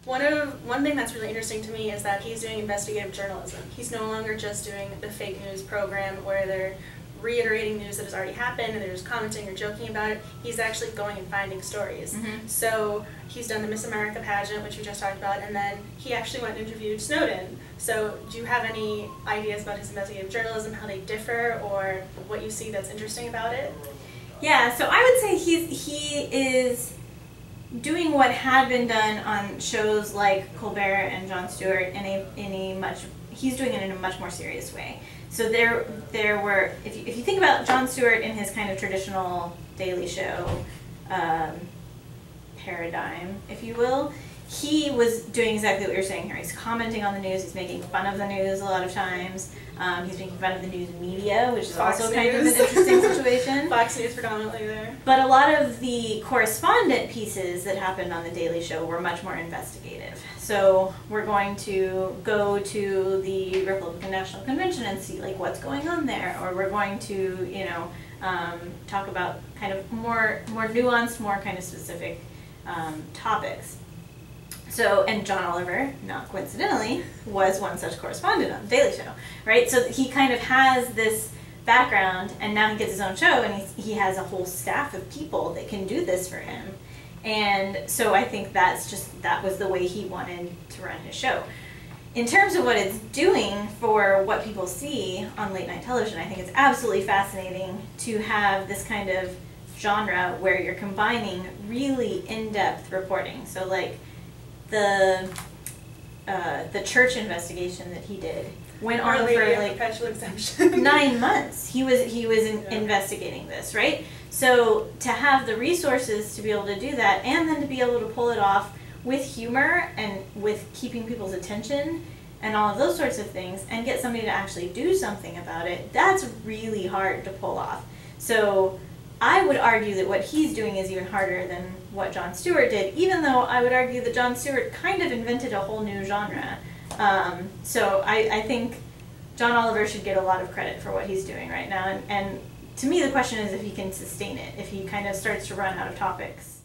One thing that's really interesting to me is that he's doing investigative journalism. He's no longer just doing the fake news program where they're reiterating news that has already happened and they're just commenting or joking about it. He's actually going and finding stories. So he's done the Miss America pageant, which we just talked about, and then he actually went and interviewed Snowden. So do you have any ideas about his investigative journalism, how they differ, or what you see that's interesting about it? Yeah, so I would say he is doing what had been done on shows like Colbert and Jon Stewart he's doing it in a much more serious way. So there were, if you think about Jon Stewart in his kind of traditional Daily Show paradigm, if you will, he was doing exactly what you're saying here. He's commenting on the news, he's making fun of the news a lot of times, he's making fun of the news media, which is Fox also News. kind of an interesting situation. Fox News predominantly there. But a lot of the correspondent pieces that happened on the Daily Show were much more investigative. So we're going to go to the Republican National Convention and see like what's going on there, or we're going to talk about kind of more nuanced, more kind of specific topics. So, and John Oliver, not coincidentally, was one such correspondent on the Daily Show, right? So he kind of has this background, and now he gets his own show, and he has a whole staff of people that can do this for him. And so I think that was the way he wanted to run his show. In terms of what it's doing for what people see on late night television, I think it's absolutely fascinating to have this kind of genre where you're combining really in-depth reporting. So like the church investigation that he did went on for like perpetual exemption. 9 months. He was investigating this, right? So to have the resources to be able to do that, and then to be able to pull it off with humor and with keeping people's attention and all of those sorts of things, and get somebody to actually do something about it, that's really hard to pull off. So I would argue that what he's doing is even harder than what Jon Stewart did, even though I would argue that Jon Stewart kind of invented a whole new genre. So I think John Oliver should get a lot of credit for what he's doing right now. And to me, the question is if he can sustain it, if he kind of starts to run out of topics.